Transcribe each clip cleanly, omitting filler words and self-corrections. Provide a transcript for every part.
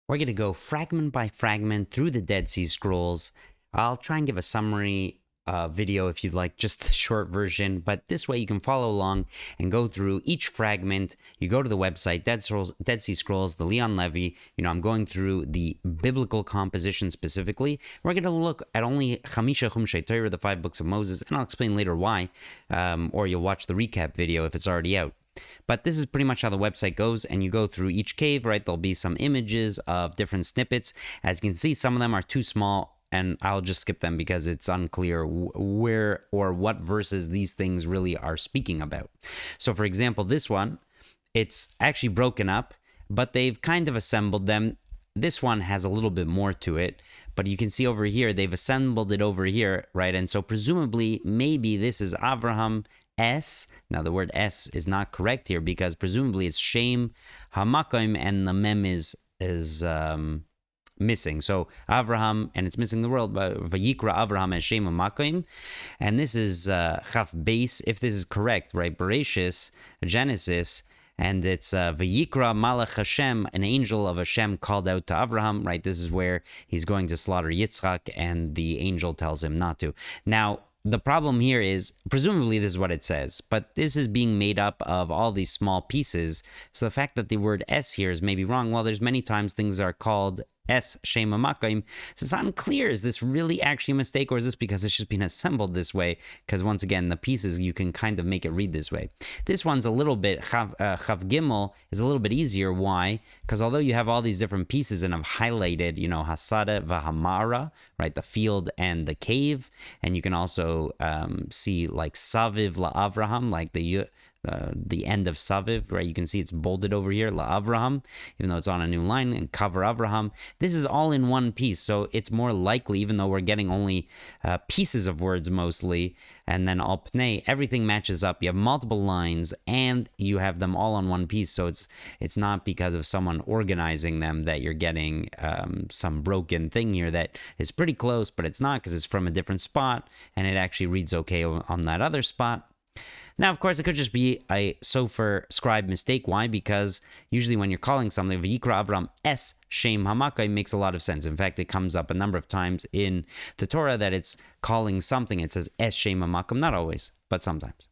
We're going to go fragment by fragment through the Dead Sea Scrolls. I'll try and give a summary video if you'd like, just the short version, but this way you can follow along and go through each fragment. You go to the website, Dead Sea Scrolls, the Leon Levy. I'm going through the biblical composition specifically. We're going to look at only Chamisha Chumshei Torah, the 5 books of Moses, and I'll explain later why, or you'll watch the recap video if it's already out. But this is pretty much how the website goes, and you go through each cave, right? There'll be some images of different snippets. As you can see, some of them are too small, and I'll just skip them because it's unclear where or what verses these things really are speaking about. So, for example, this one, it's actually broken up, but they've kind of assembled them. This one has a little bit more to it, but you can see over here, they've assembled it over here, right? And so presumably, maybe this is Avraham S. Now, the word S is not correct here because presumably it's Shem Hamakim and the Mem is missing. So Avraham, and it's missing the world, but Vayikra Avraham as Shem Hamakim. And this is Chaf Beis, if this is correct, right? Bereshis, Genesis. And it's Vayikra Malach Hashem, an angel of Hashem called out to Avraham, right? This is where he's going to slaughter Yitzchak, and the angel tells him not to. Now, the problem here is, presumably this is what it says, but this is being made up of all these small pieces. So the fact that the word S here is maybe wrong, well, there's many times things are called S, Shem Hamakim. So it's unclear, is this really actually a mistake, or is this because it's just been assembled this way? Because once again, the pieces, you can kind of make it read this way. This one's a little bit, Chav Gimel is a little bit easier. Why? Because although you have all these different pieces and I've highlighted, Hasada Vahamara, right, the field and the cave, and you can also see like Saviv LaAvraham, like the end of Saviv, right? You can see it's bolded over here, LaAvraham, even though it's on a new line, and cover Avraham. This is all in one piece, so it's more likely, even though we're getting only pieces of words mostly, and then al pnei, everything matches up. You have multiple lines, and you have them all on one piece, so it's not because of someone organizing them that you're getting some broken thing here that is pretty close, but it's not because it's from a different spot, and it actually reads okay on that other spot. Now, of course, it could just be a Sofer scribe mistake. Why? Because usually when you're calling something, Vayikra Avram Es Shem Hamakim makes a lot of sense. In fact, it comes up a number of times in the Torah that it's calling something. It says Es Shem Hamakim, not always, but sometimes.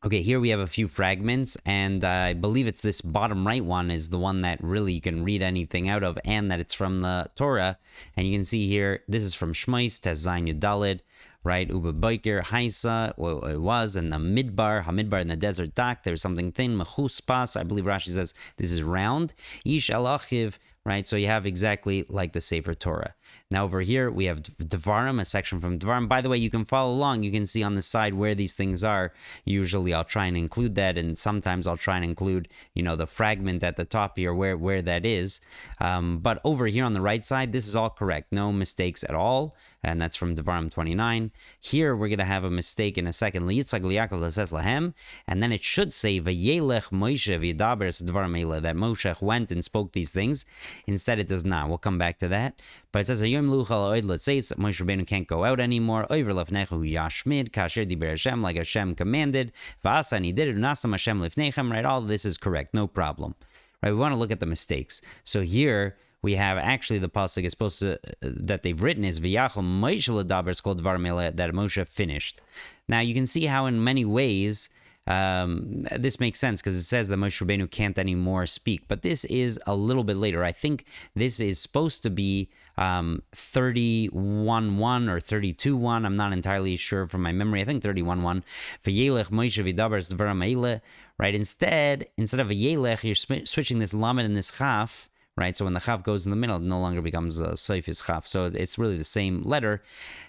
Okay, here we have a few fragments, and I believe it's this bottom right one is the one that really you can read anything out of, and that it's from the Torah. And you can see here, this is from Shmos, Tez Zayin Yudalid, right? Uba Boiker, Haisa, well, it was, and the Hamidbar in the desert dock, there's something thin, Mechuspas, I believe Rashi says this is round, Ish Alachiv, right? So you have exactly like the Sefer Torah. Now over here, we have Devarim, a section from Devarim. By the way, you can follow along. You can see on the side where these things are. Usually I'll try and include that, and sometimes I'll try and include, the fragment at the top here where that is. But over here on the right side, this is all correct. No mistakes at all, and that's from Devarim 29. Here, we're going to have a mistake in a second. Liyitzchak liyakov laset lahem, and then it should say, Vayelech Moshe v'yidaber Devarim eila, that Moshe went and spoke these things. Instead, it does not. We'll come back to that. But it says, let's say Moshe Rabbeinu can't go out anymore. Yashmid, kasher diber Hashem, like Hashem commanded. V'asa, and he did it. Unasam Hashem lifnechem, right? All of this is correct. No problem. Right? We want to look at the mistakes. So here, we have actually the pasuk is supposed to that they've written is V'yachol Moshe ledaber skol dvar melech, that Moshe finished. Now, you can see how in many ways this makes sense because it says that Moshe Rabbeinu can't anymore speak, but this is a little bit later. I think this is supposed to be 31:1 or 32:1. I'm not entirely sure from my memory. I think 31:1. V'yelech Moshe v'daber dvarim eile. Right. Instead of V'yelech, you're switching this lamed and this chaf. Right, so when the chaf goes in the middle, it no longer becomes a soifis chaf. So it's really the same letter.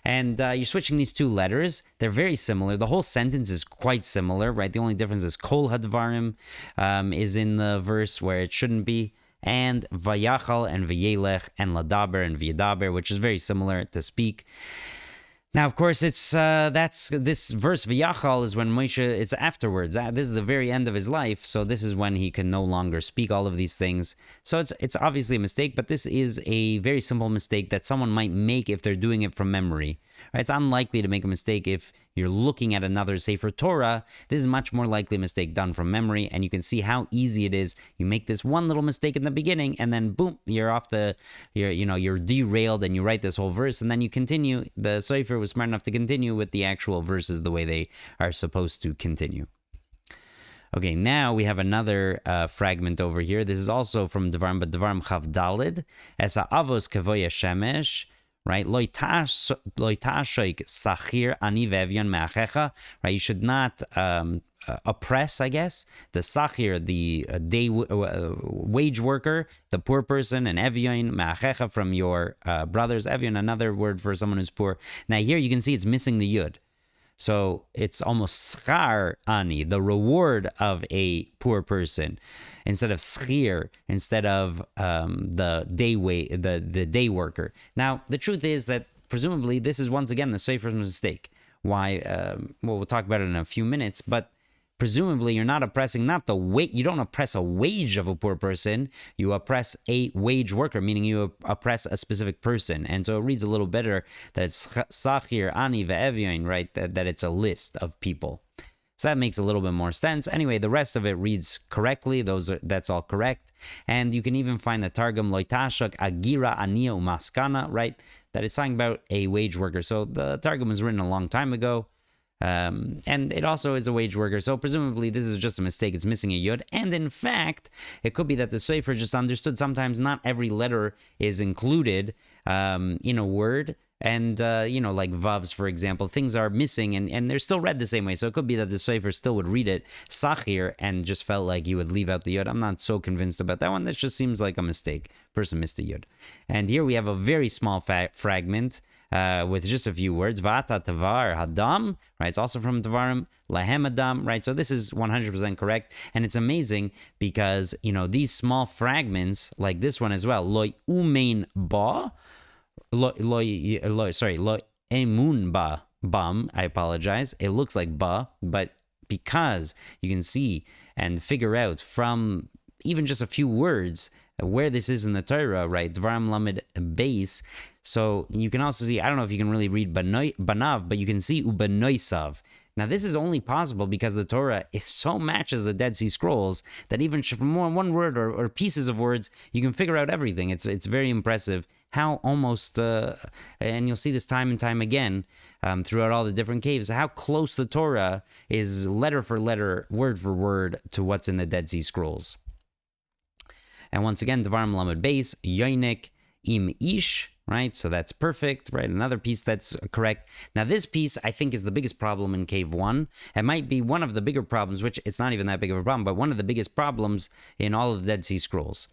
And you're switching these two letters. They're very similar. The whole sentence is quite similar, right? The only difference is kol hadvarim is in the verse where it shouldn't be. And vayachal and vayelech and ladaber and v'yadaber, which is very similar to speak. Now, of course, it's that's this verse V'yachal is when Moshe. It's afterwards. This is the very end of his life, so this is when he can no longer speak all of these things. So it's obviously a mistake, but this is a very simple mistake that someone might make if they're doing it from memory. Right? It's unlikely to make a mistake if you're looking at another Sefer Torah. This is much more likely a mistake done from memory, and you can see how easy it is. You make this one little mistake in the beginning, and then boom, you're derailed, and you write this whole verse, and then you continue. The Sefer was smart enough to continue with the actual verses the way they are supposed to continue. Okay, now we have another fragment over here. This is also from Devarim, but Devarim Chav Dalid. Esa avos kevoya shemesh, right? Lo tashoik sachir ani ve'evyon me'achecha, right? You should not oppress, I guess, the sachir, the wage worker, the poor person, and evyon me'achecha from your brothers. Evyon, another word for someone who's poor. Now here you can see it's missing the yud. So it's almost schar ani, the reward of a poor person, instead of schir, instead of the day worker. Now the truth is that presumably this is once again the Sefer's mistake. Why? Well, we'll talk about it in a few minutes, but presumably you're not oppressing you don't oppress a wage of a poor person, you oppress a wage worker, meaning you oppress a specific person. And so it reads a little better that it's sachir, ani, ve'evyon, right? That it's a list of people. So that makes a little bit more sense. Anyway, the rest of it reads correctly. That's all correct. And you can even find the Targum loitashak agira ania umaskana, right? That it's talking about a wage worker. So the Targum was written a long time ago. And it also is a wage worker, so presumably this is just a mistake. It's missing a yud, and in fact, it could be that the Sefer just understood sometimes not every letter is included in a word, and like vavs, for example, things are missing, and they're still read the same way. So it could be that the Sefer still would read it sachir and just felt like you would leave out the yud. I'm not so convinced about that one. That just seems like a mistake. Person missed a yud, and here we have a very small fragment. With just a few words, Vata Tavar Hadam, right? It's also from Devarim, Lahem Adam, right? So this is 100% correct, and it's amazing because these small fragments, like this one as well, Lo Umein Ba, Lo Emun Ba Bam. I apologize. It looks like Ba, but because you can see and figure out from even just a few words where this is in the Torah, right? Dvarim Lamed Beis. So you can also see, I don't know if you can really read Banav, but you can see Ubanoisav. Now this is only possible because the Torah so matches the Dead Sea Scrolls that even from one word or pieces of words, you can figure out everything. It's very impressive how almost, and you'll see this time and time again throughout all the different caves, how close the Torah is letter for letter, word for word to what's in the Dead Sea Scrolls. And once again, Devarim Lamed Beis, Yoinik Im Ish, right? So that's perfect, right? Another piece that's correct. Now this piece, I think, is the biggest problem in Cave 1. It might be one of the bigger problems, which it's not even that big of a problem, but one of the biggest problems in all of the Dead Sea Scrolls.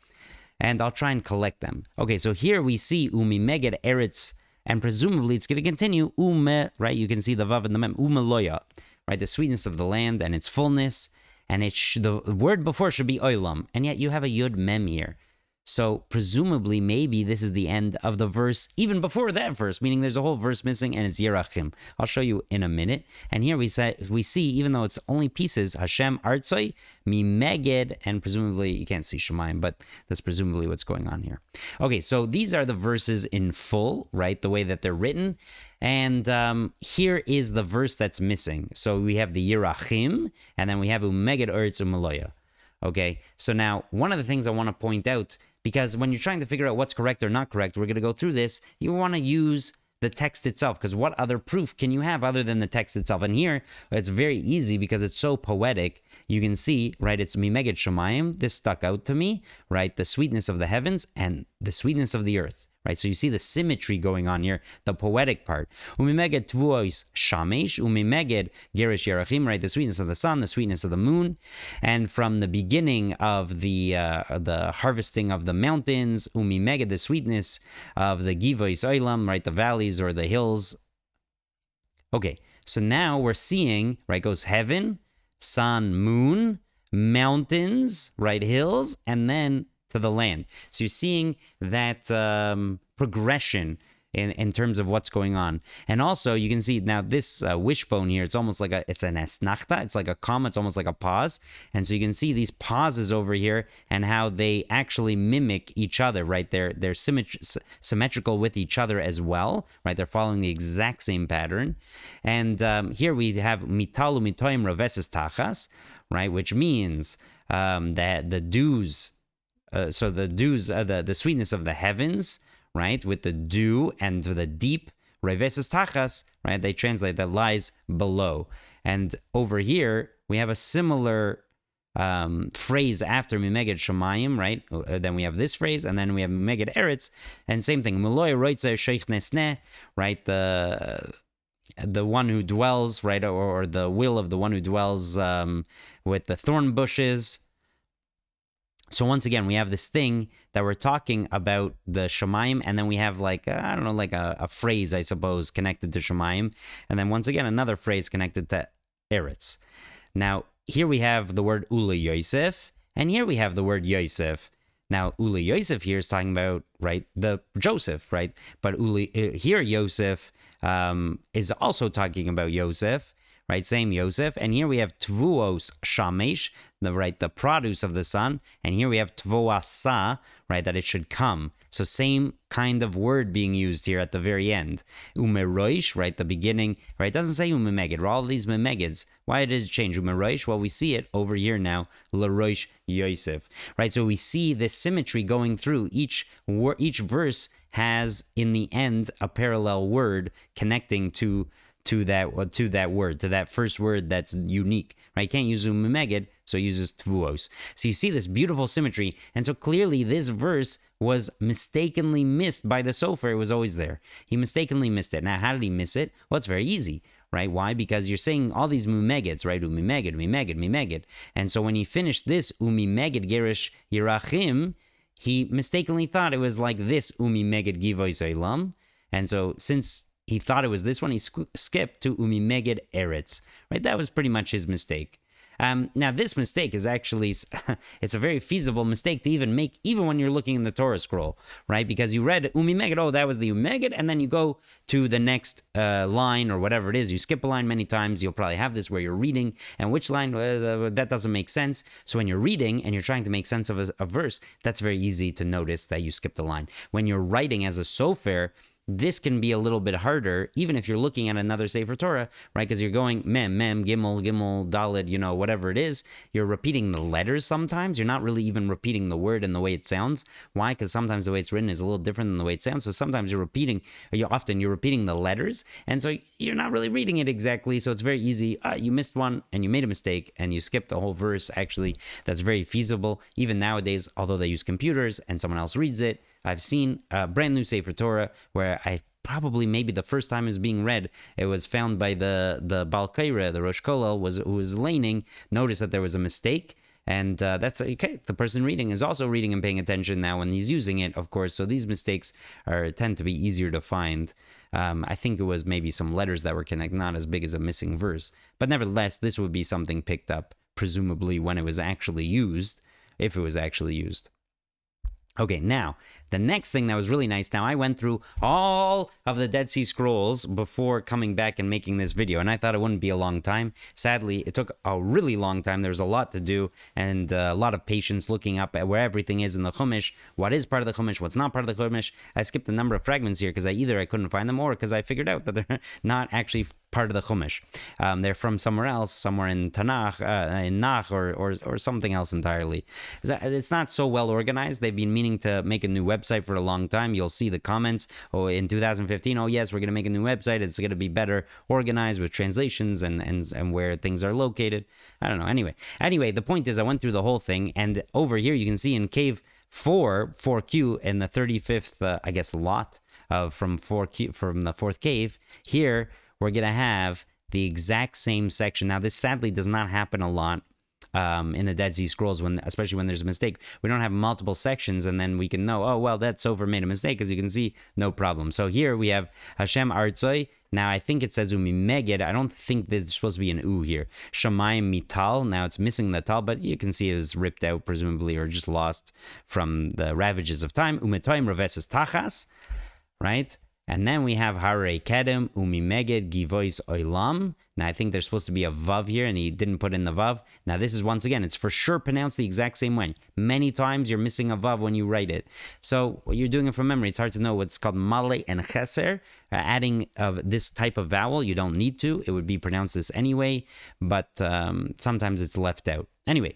And I'll try and collect them. Okay, so here we see Umi Meged Eretz, and presumably it's going to continue Ume, right? You can see the Vav and the Mem, Ume Loya, right? The sweetness of the land and its fullness. And the word before should be oilam, and yet you have a yud mem here. So presumably, maybe this is the end of the verse, even before that verse, meaning there's a whole verse missing, and it's Yerachim. I'll show you in a minute. And here we see, even though it's only pieces, Hashem Artzoi, Mi Meged, and presumably, you can't see Shemaim, but that's presumably what's going on here. Okay, so these are the verses in full, right, the way that they're written. And here is the verse that's missing. So we have the Yerachim, and then we have Umeged Eretz Umaloya. Okay, so now one of the things I want to point out, because when you're trying to figure out what's correct or not correct, we're going to go through this, you want to use the text itself, because what other proof can you have other than the text itself? And here, it's very easy because it's so poetic. You can see, right, it's Mimeged Shemayim. This stuck out to me, right? The sweetness of the heavens and the sweetness of the earth. Right, so you see the symmetry going on here, the poetic part. Umimeged tvuos shamesh, umimeged gerish yerachim, right, the sweetness of the sun, the sweetness of the moon, and from the beginning of the harvesting of the mountains, umimeged, the sweetness of the givois oilam, right, the valleys or the hills. Okay, so now we're seeing, right, goes heaven, sun, moon, mountains, right, hills, and then to the land. So you're seeing that progression in terms of what's going on. And also you can see now this wishbone here, it's almost like it's an esnachta, it's like a comma, it's almost like a pause. And so you can see these pauses over here and how they actually mimic each other, right? They're symmetrical with each other as well, right? They're following the exact same pattern. And here we have mitalu mitoim raveses tachas, right? Which means that the dews, the sweetness of the heavens, right, with the dew and the deep, reveses tachas, right, they translate that lies below. And over here, we have a similar phrase after Mimeged Shemayim, right? Then we have this phrase, and then we have Mimeged Eretz, and same thing, Meloy Roitze Sheikh Nesne, right, the one who dwells, right, or the will of the one who dwells with the thorn bushes. So once again, we have this thing that we're talking about the Shemayim, and then we have like, I don't know, like a phrase, I suppose, connected to Shemayim. And then once again, another phrase connected to Eretz. Now, here we have the word Ula Yosef, and here we have the word Yosef. Now, Ula Yosef here is talking about, right, the Joseph, right? But here Yosef is also talking about Yosef, right? Same Yosef. And here we have Tvuos Shamesh, the produce of the sun. And here we have Tvoasa, right, that it should come. So same kind of word being used here at the very end. Umeroish, right, the beginning, right? It doesn't say Umemeged. All of these Memegids. Why did it change? Umeroish, well, we see it over here now. Leroish Yosef, right? So we see this symmetry going through. Each verse has, in the end, a parallel word connecting to that word, to that first word that's unique, right? You can't use umemeged, so it uses tvuos. So you see this beautiful symmetry, and so clearly this verse was mistakenly missed by the Sofer. It was always there. He mistakenly missed it. Now, how did he miss it? Well, it's very easy, right? Why? Because you're saying all these mumegeds, right? Umimeged, mimeged, mimeged. And so when he finished this umimeged gerish yirachim, he mistakenly thought it was like this umimeged givoy zeilam. And so since he thought it was this one, he skipped to Umimeged Eretz, right? That was pretty much his mistake. Now, this mistake is actually, it's a very feasible mistake to even make, even when you're looking in the Torah scroll, right? Because you read Umimeged, oh, that was the Umimeged, and then you go to the next line or whatever it is. You skip a line many times. You'll probably have this where you're reading, and which line, that doesn't make sense. So when you're reading and you're trying to make sense of a verse, that's very easy to notice that you skipped a line. When you're writing as a sofer, this can be a little bit harder, even if you're looking at another Sefer Torah, right? Because you're going mem, gimel, daled, whatever it is. You're repeating the letters sometimes. You're not really even repeating the word and the way it sounds. Why? Because sometimes the way it's written is a little different than the way it sounds. So sometimes you're repeating the letters, and so you're not really reading it exactly. So it's very easy. You missed one, and you made a mistake, and you skipped a whole verse. Actually, that's very feasible. Even nowadays, although they use computers and someone else reads it, I've seen a brand new Sefer Torah where probably maybe the first time it was being read, it was found by the Bal Kaira, the Rosh Kollel, who was laning, noticed that there was a mistake. And that's okay. The person reading is also reading and paying attention now when he's using it, of course. So these mistakes tend to be easier to find. I think it was maybe some letters that were connected, not as big as a missing verse. But nevertheless, this would be something picked up, presumably when it was actually used, if it was actually used. Okay, now, the next thing that was really nice, now I went through all of the Dead Sea Scrolls before coming back and making this video, and I thought it wouldn't be a long time. Sadly, it took a really long time. There's a lot to do, and a lot of patience looking up at where everything is in the Chumash, what is part of the Chumash, what's not part of the Chumash. I skipped a number of fragments here because I couldn't find them, or because I figured out that they're not actually part of the Chumash. They're from somewhere else, somewhere in Tanakh, in Nach, or something else entirely. It's not so well organized. They've been meaning to make a new website for a long time. You'll see the comments in 2015. Oh yes, we're going to make a new website. It's going to be better organized with translations and where things are located. I don't know. Anyway, the point is I went through the whole thing, and over here you can see in cave 4Q in the 35th lot from 4Q from the fourth cave here. We're going to have the exact same section. Now, this sadly does not happen a lot in the Dead Sea Scrolls, especially when there's a mistake. We don't have multiple sections, and then we can know, oh, well, that Sofer made a mistake, as you can see, no problem. So here we have Hashem Artzoi. Now, I think it says Umimeged. I don't think there's supposed to be an U here. Shamayim Mital. Now, it's missing the Tal, but you can see it was ripped out, presumably, or just lost from the ravages of time. Umetoim Reveses Tachas, right? And then we have Hare Kedem Umimeged Givois Oilam. Now I think there's supposed to be a vav here, and he didn't put in the vav. Now this is, once again, it's for sure pronounced the exact same way. Many times you're missing a vav when you write it. So you're doing it from memory. It's hard to know what's called male and cheser. Adding of this type of vowel, you don't need to. It would be pronounced this anyway, but sometimes it's left out. Anyway.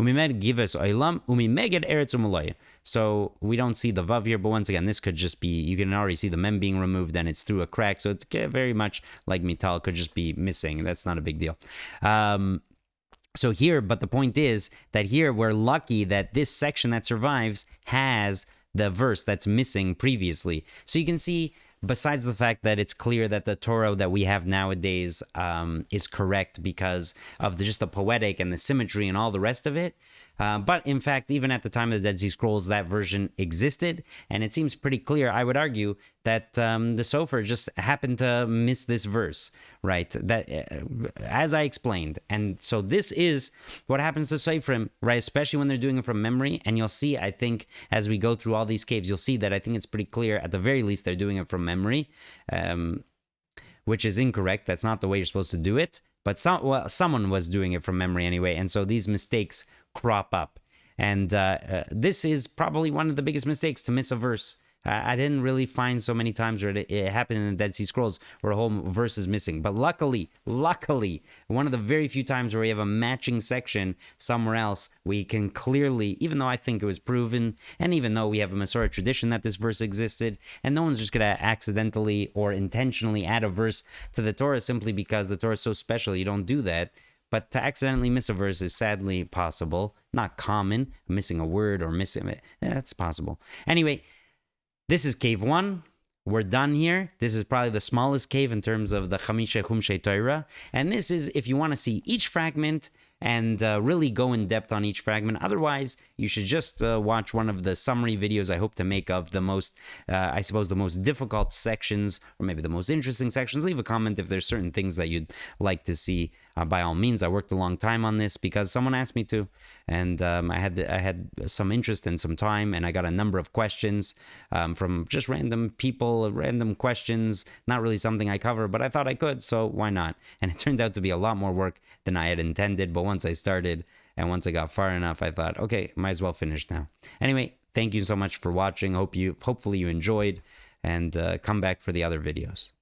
Umimed givus oilam umimeged eretz umaloy. So we don't see the vav here, but once again, this could just be, you can already see the mem being removed and it's through a crack. So it's very much like mital, could just be missing. That's not a big deal. So here, but the point is that here we're lucky that this section that survives has the verse that's missing previously. So you can see, besides the fact that it's clear that the Torah that we have nowadays is correct because of just the poetic and the symmetry and all the rest of it. But in fact, even at the time of the Dead Sea Scrolls, that version existed. And it seems pretty clear, I would argue, that the Sofer just happened to miss this verse, right? That, as I explained. And so this is what happens to Sofrim, right? Especially when they're doing it from memory. And you'll see, I think, as we go through all these caves, you'll see that I think it's pretty clear, at the very least, they're doing it from memory, which is incorrect. That's not the way you're supposed to do it. But someone was doing it from memory anyway. And so these mistakes crop up. And this is probably one of the biggest mistakes, to miss a verse. I didn't really find so many times where it happened in the Dead Sea Scrolls where a whole verse is missing. But luckily, one of the very few times where we have a matching section somewhere else, we can clearly, even though I think it was proven, and even though we have a Masorah tradition that this verse existed, and no one's just going to accidentally or intentionally add a verse to the Torah simply because the Torah is so special, you don't do that. But to accidentally miss a verse is sadly possible. Not common, missing a word or missing it. That's possible. Anyway, this is cave 1. We're done here. This is probably the smallest cave in terms of the Chamisha Chumshei Torah. And this is if you want to see each fragment and really go in depth on each fragment. Otherwise, you should just watch one of the summary videos I hope to make of the most, I suppose, the most difficult sections, or maybe the most interesting sections. Leave a comment if there's certain things that you'd like to see. By all means, I worked a long time on this because someone asked me to, and I had some interest and some time, and I got a number of questions from just random people, random questions, not really something I cover, but I thought I could, so why not? And it turned out to be a lot more work than I had intended, but once I started and once I got far enough, I thought, okay, might as well finish now. Anyway, thank you so much for watching. Hopefully you enjoyed, and come back for the other videos.